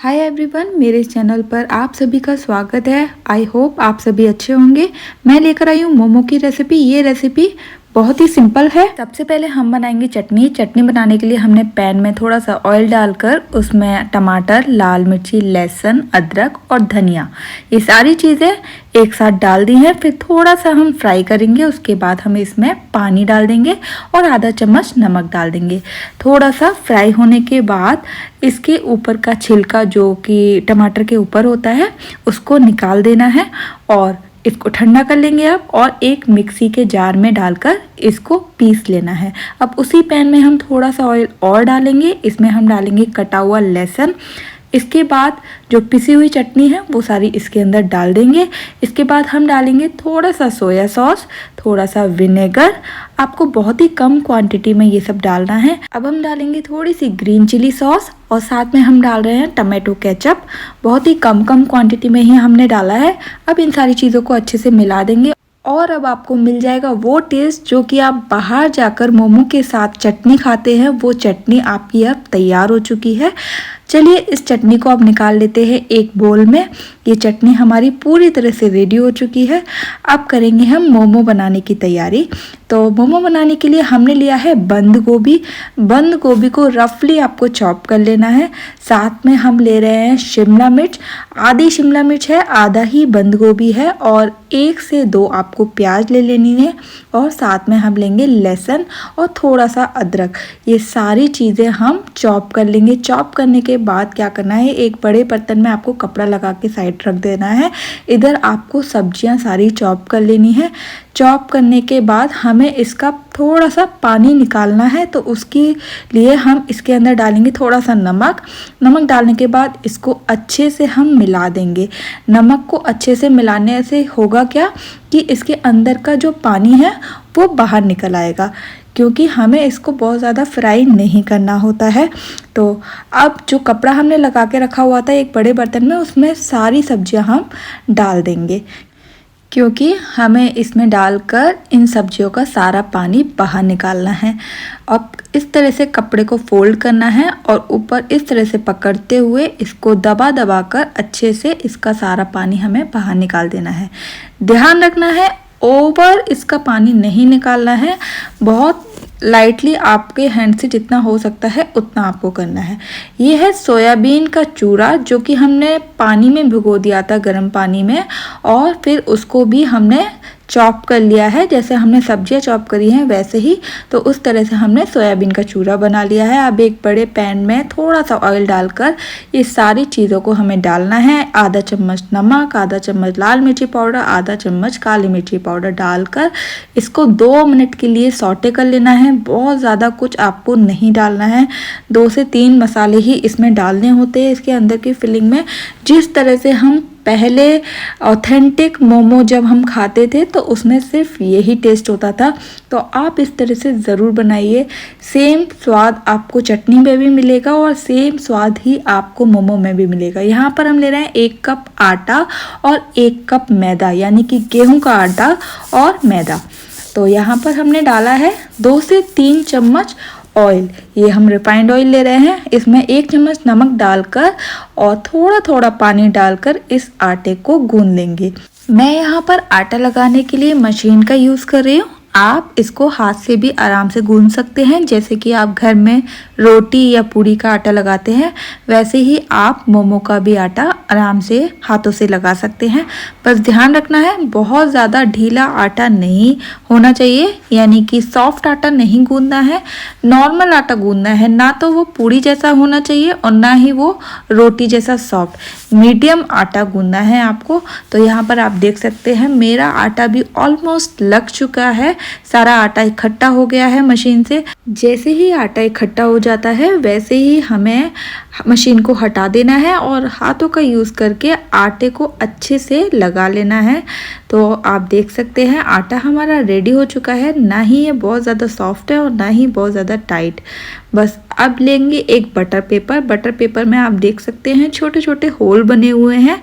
Hi everyone, मेरे channel पर आप सभी का स्वागत है। आई होप आप सभी अच्छे होंगे। मैं लेकर आई हूँ मोमो की रेसिपी। ये रेसिपी बहुत ही सिंपल है। सबसे पहले हम बनाएंगे चटनी। चटनी बनाने के लिए हमने पैन में थोड़ा सा ऑयल डालकर उसमें टमाटर, लाल मिर्ची, लहसुन, अदरक और धनिया, ये सारी चीज़ें एक साथ डाल दी हैं। फिर थोड़ा सा हम फ्राई करेंगे। उसके बाद हम इसमें पानी डाल देंगे और आधा चम्मच नमक डाल देंगे। थोड़ा सा फ्राई होने के बाद इसके ऊपर का छिलका जो कि टमाटर के ऊपर होता है उसको निकाल देना है और इसको ठंडा कर लेंगे आप, और एक मिक्सी के जार में डालकर इसको पीस लेना है। अब उसी पैन में हम थोड़ा सा ऑयल और डालेंगे। इसमें हम डालेंगे कटा हुआ लहसुन। इसके बाद जो पिसी हुई चटनी है वो सारी इसके अंदर डाल देंगे। इसके बाद हम डालेंगे थोड़ा सा सोया सॉस, थोड़ा सा विनेगर। आपको बहुत ही कम क्वांटिटी में ये सब डालना है। अब हम डालेंगे थोड़ी सी ग्रीन चिली सॉस और साथ में हम डाल रहे हैं टमाटो केचप। बहुत ही कम क्वांटिटी में ही हमने डाला है। अब इन सारी चीज़ों को अच्छे से मिला देंगे और अब आपको मिल जाएगा वो टेस्ट जो कि आप बाहर जाकर मोमो के साथ चटनी खाते हैं। वो चटनी आपकी अब तैयार हो चुकी है। चलिए इस चटनी को अब निकाल लेते हैं एक बोल में। ये चटनी हमारी पूरी तरह से रेडी हो चुकी है। अब करेंगे हम मोमो बनाने की तैयारी। तो मोमो बनाने के लिए हमने लिया है बंद गोभी। बंद गोभी को रफली आपको चॉप कर लेना है। साथ में हम ले रहे हैं शिमला मिर्च। आधी शिमला मिर्च है, आधा ही बंद गोभी है, और 1 से 2 आपको प्याज ले लेनी है, और साथ में हम लेंगे लहसुन और थोड़ा सा अदरक। ये सारी चीज़ें हम चॉप कर लेंगे। चॉप करने के बाद क्या करना है, एक बड़े बर्तन में आपको कपड़ा लगा के साइड रख देना है। इधर आपको सब्जियां सारी चॉप कर लेनी है। चॉप करने के बाद हमें इसका थोड़ा सा पानी निकालना है, तो उसके लिए हम इसके अंदर डालेंगे थोड़ा सा नमक। नमक डालने के बाद इसको अच्छे से हम मिला देंगे। नमक को अच्छे से मिलाने से होगा क्या कि इसके अंदर का जो पानी है वो बाहर निकल आएगा, क्योंकि हमें इसको बहुत ज़्यादा फ्राई नहीं करना होता है। तो अब जो कपड़ा हमने लगा के रखा हुआ था एक बड़े बर्तन में, उसमें सारी सब्जियां हम डाल देंगे, क्योंकि हमें इसमें डालकर इन सब्जियों का सारा पानी बाहर निकालना है। अब इस तरह से कपड़े को फोल्ड करना है और ऊपर इस तरह से पकड़ते हुए इसको दबा दबा कर अच्छे से इसका सारा पानी हमें बाहर निकाल देना है। ध्यान रखना है, ओवर इसका पानी नहीं निकालना है। बहुत लाइटली आपके हैंड से जितना हो सकता है उतना आपको करना है। ये है सोयाबीन का चूरा, जो कि हमने पानी में भिगो दिया था, गर्म पानी में, और फिर उसको भी हमने चॉप कर लिया है। जैसे हमने सब्जियां चॉप करी हैं वैसे ही, तो उस तरह से हमने सोयाबीन का चूरा बना लिया है। अब एक बड़े पैन में थोड़ा सा ऑयल डालकर ये सारी चीज़ों को हमें डालना है। आधा चम्मच नमक, आधा चम्मच लाल मिर्ची पाउडर, आधा चम्मच काली मिर्ची पाउडर डालकर इसको 2 मिनट के लिए सौटे कर लेना है। बहुत ज़्यादा कुछ आपको नहीं डालना है। 2 से 3 मसाले ही इसमें डालने होते हैं इसके अंदर की फिलिंग में। जिस तरह से हम पहले ऑथेंटिक मोमो जब हम खाते थे तो उसमें सिर्फ यही टेस्ट होता था। तो आप इस तरह से ज़रूर बनाइए। सेम स्वाद आपको चटनी में भी मिलेगा और सेम स्वाद ही आपको मोमो में भी मिलेगा। यहाँ पर हम ले रहे हैं 1 कप आटा और 1 कप मैदा, यानी कि गेहूं का आटा और मैदा। तो यहाँ पर हमने डाला है 2 से 3 चम्मच ऑयल। ये हम रिफाइंड ऑयल ले रहे हैं। इसमें 1 चम्मच नमक डालकर और थोड़ा थोड़ा पानी डालकर इस आटे को गूंद लेंगे। मैं यहाँ पर आटा लगाने के लिए मशीन का यूज़ कर रही हूँ। आप इसको हाथ से भी आराम से गूंद सकते हैं। जैसे कि आप घर में रोटी या पूरी का आटा लगाते हैं, वैसे ही आप मोमो का भी आटा आराम से हाथों से लगा सकते हैं। बस ध्यान रखना है, बहुत ज़्यादा ढीला आटा नहीं होना चाहिए, यानी कि सॉफ्ट आटा नहीं गूंदना है, नॉर्मल आटा गूंदना है। ना तो वो पूरी जैसा होना चाहिए और ना ही वो रोटी जैसा सॉफ्ट, मीडियम आटा गूंदना है आपको। तो यहाँ पर आप देख सकते हैं मेरा आटा भी ऑलमोस्ट लग चुका है। सारा आटा इकट्ठा हो गया है मशीन से। जैसे ही आटा इकट्ठा हो जाता है वैसे ही हमें मशीन को हटा देना है और हाथों का यूज़ करके आटे को अच्छे से लगा लेना है। तो आप देख सकते हैं आटा हमारा रेडी हो चुका है। ना ही ये बहुत ज़्यादा सॉफ्ट है और ना ही बहुत ज़्यादा टाइट। बस अब लेंगे एक बटर पेपर। बटर पेपर में आप देख सकते हैं छोटे छोटे होल बने हुए हैं,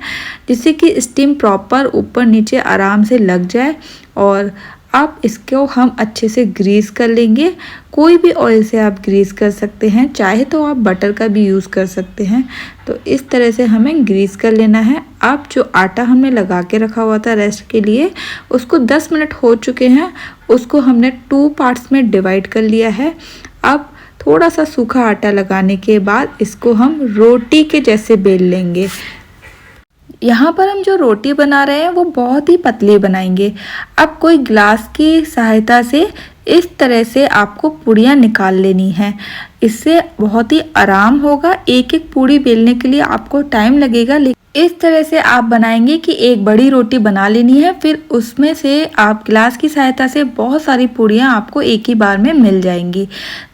जिससे कि स्टीम प्रॉपर ऊपर नीचे आराम से लग जाए और अब इसको हम अच्छे से ग्रीस कर लेंगे। कोई भी ऑयल से आप ग्रीस कर सकते हैं, चाहे तो आप बटर का भी यूज़ कर सकते हैं। तो इस तरह से हमें ग्रीस कर लेना है। अब जो आटा हमने लगा के रखा हुआ था रेस्ट के लिए, उसको 10 मिनट हो चुके हैं, उसको हमने 2 पार्ट्स में डिवाइड कर लिया है। अब थोड़ा सा सूखा आटा लगाने के बाद इसको हम रोटी के जैसे बेल लेंगे। यहाँ पर हम जो रोटी बना रहे हैं वो बहुत ही पतली बनाएंगे। अब कोई ग्लास की सहायता से इस तरह से आपको पूड़ियाँ निकाल लेनी है। इससे बहुत ही आराम होगा। एक एक पूड़ी बेलने के लिए आपको टाइम लगेगा, लेकिन इस तरह से आप बनाएंगे कि एक बड़ी रोटी बना लेनी है, फिर उसमें से आप गिलास की सहायता से बहुत सारी पूड़ियाँ आपको एक ही बार में मिल जाएंगी।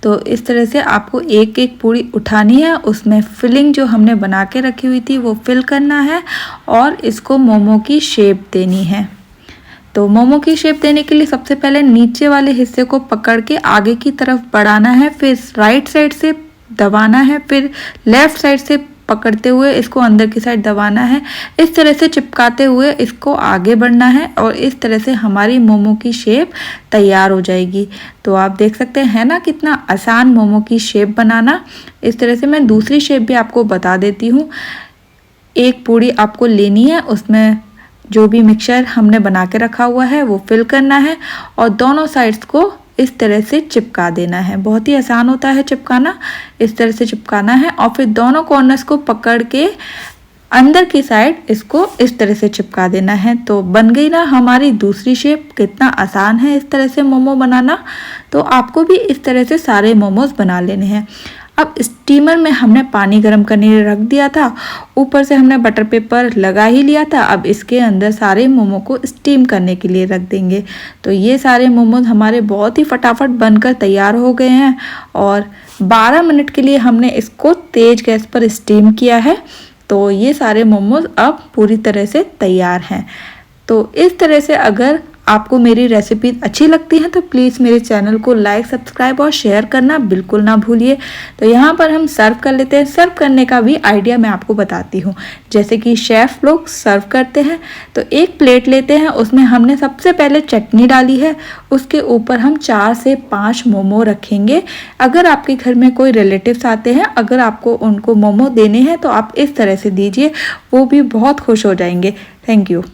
तो इस तरह से आपको एक एक पूड़ी उठानी है, उसमें फिलिंग जो हमने बना के रखी हुई थी वो फिल करना है और इसको मोमो की शेप देनी है। तो मोमो की शेप देने के लिए सबसे पहले नीचे वाले हिस्से को पकड़ के आगे की तरफ बढ़ाना है, फिर राइट साइड से दबाना है, फिर लेफ्ट साइड से पकड़ते हुए इसको अंदर की साइड दबाना है। इस तरह से चिपकाते हुए इसको आगे बढ़ना है और इस तरह से हमारी मोमो की शेप तैयार हो जाएगी। तो आप देख सकते हैं ना कितना आसान मोमो की शेप बनाना। इस तरह से मैं दूसरी शेप भी आपको बता देती हूँ। एक पूड़ी आपको लेनी है, उसमें जो भी मिक्सचर हमने बना के रखा हुआ है वो फिल करना है और दोनों साइड्स को इस तरह से चिपका देना है। बहुत ही आसान होता है चिपकाना। इस तरह से चिपकाना है और फिर दोनों कॉर्नर्स को पकड़ के अंदर की साइड इसको इस तरह से चिपका देना है। तो बन गई ना हमारी दूसरी शेप। कितना आसान है इस तरह से मोमो बनाना। तो आपको भी इस तरह से सारे मोमोज बना लेने हैं। अब स्टीमर में हमने पानी गर्म करने रख दिया था, ऊपर से हमने बटर पेपर लगा ही लिया था। अब इसके अंदर सारे मोमो को स्टीम करने के लिए रख देंगे। तो ये सारे मोमोज हमारे बहुत ही फटाफट बनकर तैयार हो गए हैं और 12 मिनट के लिए हमने इसको तेज गैस पर स्टीम किया है। तो ये सारे मोमोज अब पूरी तरह से तैयार हैं। तो इस तरह से अगर आपको मेरी रेसिपी अच्छी लगती है तो प्लीज़ मेरे चैनल को लाइक, सब्सक्राइब और शेयर करना बिल्कुल ना भूलिए। तो यहाँ पर हम सर्व कर लेते हैं। सर्व करने का भी आइडिया मैं आपको बताती हूँ। जैसे कि शेफ़ लोग सर्व करते हैं, तो एक प्लेट लेते हैं, उसमें हमने सबसे पहले चटनी डाली है, उसके ऊपर हम 4 से 5 मोमो रखेंगे। अगर आपके घर में कोई रिलेटिव्स आते हैं, अगर आपको उनको मोमो देने हैं तो आप इस तरह से दीजिए, वो भी बहुत खुश हो जाएंगे। Thank you.